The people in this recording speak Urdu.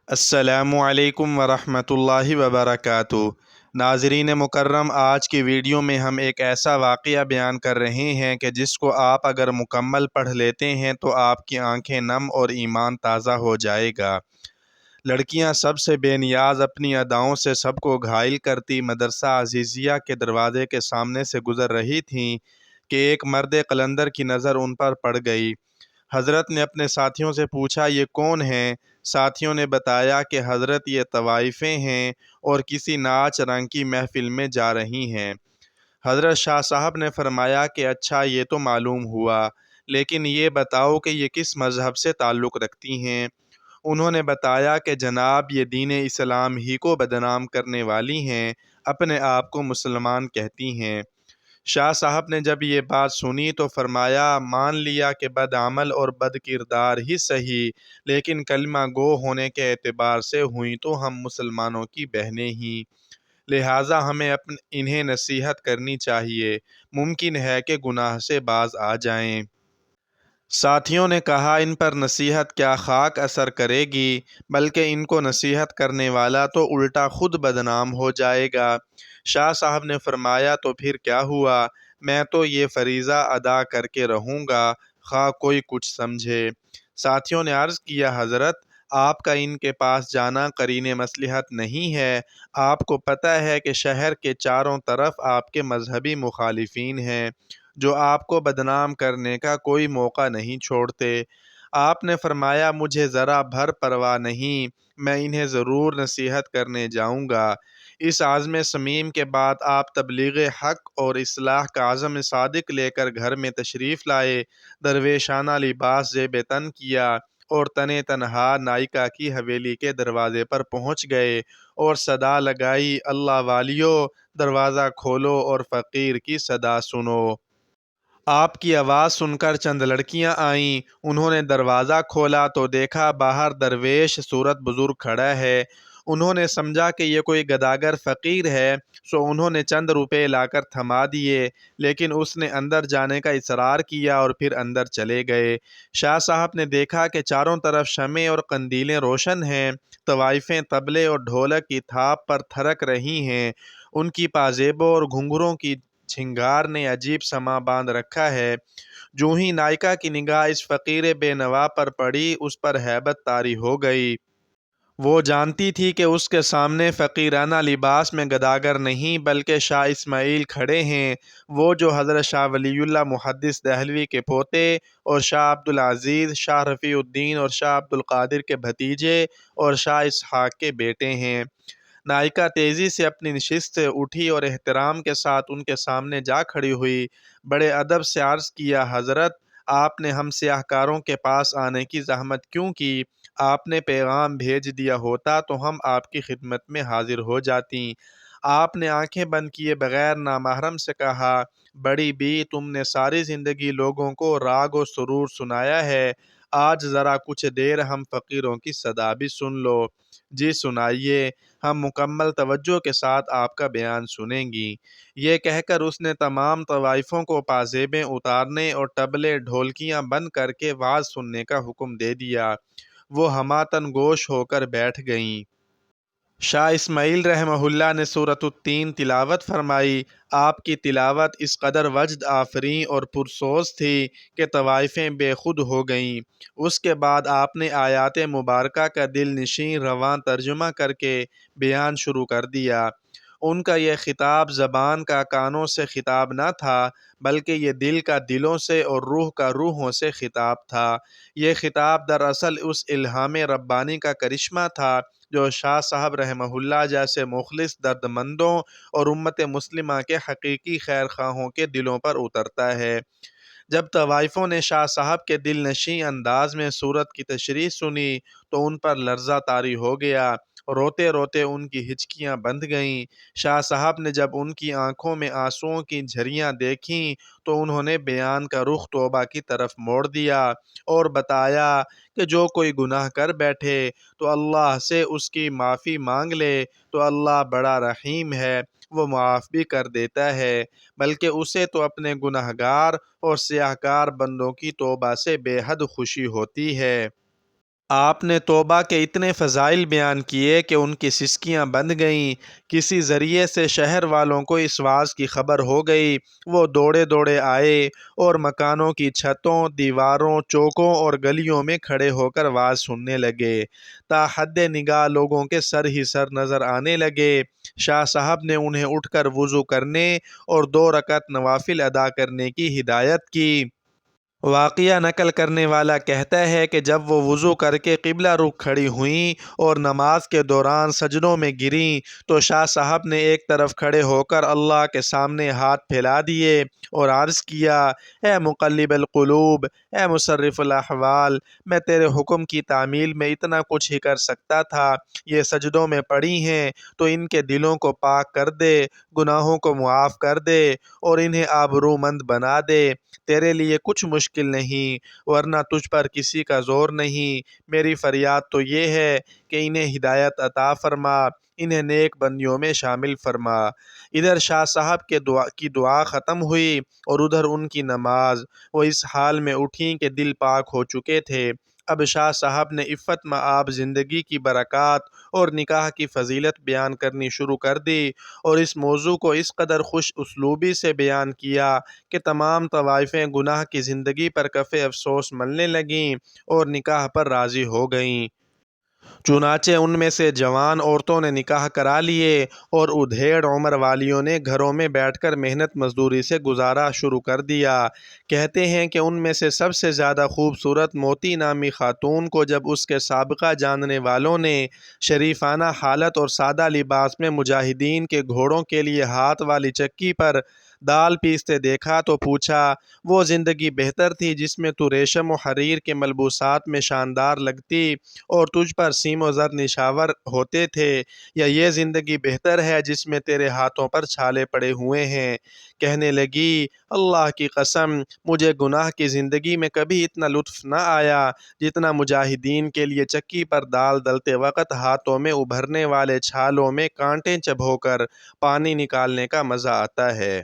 السلام علیکم ورحمۃ اللہ وبرکاتہ۔ ناظرین مکرم، آج کی ویڈیو میں ہم ایک ایسا واقعہ بیان کر رہے ہیں کہ جس کو آپ اگر مکمل پڑھ لیتے ہیں تو آپ کی آنکھیں نم اور ایمان تازہ ہو جائے گا۔ لڑکیاں سب سے بے نیاز اپنی اداؤں سے سب کو گھائل کرتی مدرسہ عزیزیہ کے دروازے کے سامنے سے گزر رہی تھیں کہ ایک مرد قلندر کی نظر ان پر پڑ گئی۔ حضرت نے اپنے ساتھیوں سے پوچھا، یہ کون ہیں؟ ساتھیوں نے بتایا کہ حضرت یہ طوائفیں ہیں اور کسی ناچ رنگ کی محفل میں جا رہی ہیں۔ حضرت شاہ صاحب نے فرمایا کہ اچھا، یہ تو معلوم ہوا، لیکن یہ بتاؤ کہ یہ کس مذہب سے تعلق رکھتی ہیں؟ انہوں نے بتایا کہ جناب، یہ دین اسلام ہی کو بدنام کرنے والی ہیں، اپنے آپ کو مسلمان کہتی ہیں۔ شاہ صاحب نے جب یہ بات سنی تو فرمایا، مان لیا کہ بد عمل اور بد کردار ہی صحیح، لیکن کلمہ گو ہونے کے اعتبار سے ہوئیں تو ہم مسلمانوں کی بہنیں ہی، لہٰذا ہمیں انہیں نصیحت کرنی چاہیے، ممکن ہے کہ گناہ سے باز آ جائیں۔ ساتھیوں نے کہا، ان پر نصیحت کیا خاک اثر کرے گی، بلکہ ان کو نصیحت کرنے والا تو الٹا خود بدنام ہو جائے گا۔ شاہ صاحب نے فرمایا، تو پھر کیا ہوا؟ میں تو یہ فریضہ ادا کر کے رہوں گا، خواہ کوئی کچھ سمجھے۔ ساتھیوں نے عرض کیا، حضرت، آپ کا ان کے پاس جانا قرین مصلحت نہیں ہے۔ آپ کو پتہ ہے کہ شہر کے چاروں طرف آپ کے مذہبی مخالفین ہیں، جو آپ کو بدنام کرنے کا کوئی موقع نہیں چھوڑتے۔ آپ نے فرمایا، مجھے ذرا بھر پرواہ نہیں، میں انہیں ضرور نصیحت کرنے جاؤں گا۔ اس عزم صمیم کے بعد آپ تبلیغ حق اور اصلاح کا عزم صادق لے کر گھر میں تشریف لائے، درویشانہ لباس زیب تن کیا اور تنے تنہا نائکا کی حویلی کے دروازے پر پہنچ گئے اور صدا لگائی، اللہ والیو، دروازہ کھولو اور فقیر کی صدا سنو۔ آپ کی آواز سن کر چند لڑکیاں آئیں، انہوں نے دروازہ کھولا تو دیکھا باہر درویش صورت بزرگ کھڑا ہے۔ انہوں نے سمجھا کہ یہ کوئی گداگر فقیر ہے، سو انہوں نے چند روپے لا کر تھما دیے، لیکن اس نے اندر جانے کا اصرار کیا اور پھر اندر چلے گئے۔ شاہ صاحب نے دیکھا کہ چاروں طرف شمع اور قندیلیں روشن ہیں، طوائفیں طبلے اور ڈھولک کی تھاپ پر تھرک رہی ہیں، ان کی پازیبوں اور گھنگروں کی جھنگار نے عجیب سما باندھ رکھا ہے۔ جو ہی نائکا کی نگاہ اس فقیر بے نوا پر پڑی، اس پر ہیبت طاری ہو گئی۔ وہ جانتی تھی کہ اس کے سامنے فقیرانہ لباس میں گداگر نہیں بلکہ شاہ اسماعیل کھڑے ہیں، وہ جو حضرت شاہ ولی اللہ محدث دہلوی کے پوتے اور شاہ عبدالعزیز، شاہ رفیع الدین اور شاہ عبدالقادر کے بھتیجے اور شاہ اسحاق کے بیٹے ہیں۔ نائکا تیزی سے اپنی نشست سے اٹھی اور احترام کے ساتھ ان کے سامنے جا کھڑی ہوئی، بڑے ادب سے عرض کیا، حضرت، آپ نے ہم سیاہ کاروں کے پاس آنے کی زحمت کیوں کی؟ آپ نے پیغام بھیج دیا ہوتا تو ہم آپ کی خدمت میں حاضر ہو جاتی۔ آپ نے آنکھیں بند کیے بغیر نامحرم سے کہا، بڑی بی، تم نے ساری زندگی لوگوں کو راگ و سرور سنایا ہے، آج ذرا کچھ دیر ہم فقیروں کی صدا بھی سن لو۔ جی سنائیے، ہم مکمل توجہ کے ساتھ آپ کا بیان سنیں گی۔ یہ کہہ کر اس نے تمام طوائفوں کو پازیبیں اتارنے اور طبلے ڈھولکیاں بند کر کے وعظ سننے کا حکم دے دیا۔ وہ ہماتن گوش ہو کر بیٹھ گئیں۔ شاہ اسماعیل رحمہ اللہ نے سورۃ التین تلاوت فرمائی۔ آپ کی تلاوت اس قدر وجد آفریں اور پرسوز تھی کہ طوائفیں بے خود ہو گئیں۔ اس کے بعد آپ نے آیات مبارکہ کا دل نشین رواں ترجمہ کر کے بیان شروع کر دیا۔ ان کا یہ خطاب زبان کا کانوں سے خطاب نہ تھا، بلکہ یہ دل کا دلوں سے اور روح کا روحوں سے خطاب تھا۔ یہ خطاب دراصل اس الہام ربانی کا کرشمہ تھا جو شاہ صاحب رحمہ اللہ جیسے مخلص درد مندوں اور امت مسلمہ کے حقیقی خیر خواہوں کے دلوں پر اترتا ہے۔ جب طوائفوں نے شاہ صاحب کے دل نشیں انداز میں سورت کی تشریح سنی تو ان پر لرزہ طاری ہو گیا، روتے روتے ان کی ہچکیاں بندھ گئیں۔ شاہ صاحب نے جب ان کی آنکھوں میں آنسوؤں کی جھریاں دیکھیں تو انہوں نے بیان کا رخ توبہ کی طرف موڑ دیا اور بتایا کہ جو کوئی گناہ کر بیٹھے تو اللہ سے اس کی معافی مانگ لے تو اللہ بڑا رحیم ہے، وہ معاف بھی کر دیتا ہے، بلکہ اسے تو اپنے گناہ گار اور سیاہ کار بندوں کی توبہ سے بے حد خوشی ہوتی ہے۔ آپ نے توبہ کے اتنے فضائل بیان کیے کہ ان کی سسکیاں بند گئیں۔ کسی ذریعے سے شہر والوں کو اس واز کی خبر ہو گئی۔ وہ دوڑے دوڑے آئے اور مکانوں کی چھتوں، دیواروں، چوکوں اور گلیوں میں کھڑے ہو کر واز سننے لگے۔ تا حد نگاہ لوگوں کے سر ہی سر نظر آنے لگے۔ شاہ صاحب نے انہیں اٹھ کر وضو کرنے اور 2 رکعت نوافل ادا کرنے کی ہدایت کی۔ واقعہ نقل کرنے والا کہتا ہے کہ جب وہ وضو کر کے قبلہ رخ کھڑی ہوئیں اور نماز کے دوران سجدوں میں گریں تو شاہ صاحب نے ایک طرف کھڑے ہو کر اللہ کے سامنے ہاتھ پھیلا دیے اور عرض کیا: اے مقلب القلوب، اے مصرف الاحوال، میں تیرے حکم کی تعمیل میں اتنا کچھ ہی کر سکتا تھا۔ یہ سجدوں میں پڑی ہیں تو ان کے دلوں کو پاک کر دے، گناہوں کو معاف کر دے اور انہیں آبرومند بنا دے۔ تیرے لیے کچھ مشکل نہیں، ورنہ تجھ پر کسی کا زور نہیں۔ میری فریاد تو یہ ہے کہ انہیں ہدایت عطا فرما، انہیں نیک بندیوں میں شامل فرما۔ ادھر شاہ صاحب کی دعا ختم ہوئی اور ادھر ان کی نماز۔ وہ اس حال میں اٹھیں کہ دل پاک ہو چکے تھے۔ اب شاہ صاحب نے عفت مآب زندگی کی برکات اور نکاح کی فضیلت بیان کرنی شروع کر دی اور اس موضوع کو اس قدر خوش اسلوبی سے بیان کیا کہ تمام طوائفیں گناہ کی زندگی پر کف افسوس ملنے لگیں اور نکاح پر راضی ہو گئیں۔ چنانچہ ان میں سے جوان عورتوں نے نکاح کرا لیے اور ادھیڑ عمر والیوں نے گھروں میں بیٹھ کر محنت مزدوری سے گزارا شروع کر دیا۔ کہتے ہیں کہ ان میں سے سب سے زیادہ خوبصورت موتی نامی خاتون کو جب اس کے سابقہ جاننے والوں نے شریفانہ حالت اور سادہ لباس میں مجاہدین کے گھوڑوں کے لیے ہاتھ والی چکی پر دال پیستے دیکھا تو پوچھا: وہ زندگی بہتر تھی جس میں تو ریشم و حریر کے ملبوسات میں شاندار لگتی اور تجھ پر سیم و زر نشاور ہوتے تھے، یا یہ زندگی بہتر ہے جس میں تیرے ہاتھوں پر چھالے پڑے ہوئے ہیں؟ کہنے لگی: اللہ کی قسم، مجھے گناہ کی زندگی میں کبھی اتنا لطف نہ آیا جتنا مجاہدین کے لیے چکی پر دال دلتے وقت ہاتھوں میں ابھرنے والے چھالوں میں کانٹے چبھو کر پانی نکالنے کا مزہ آتا ہے۔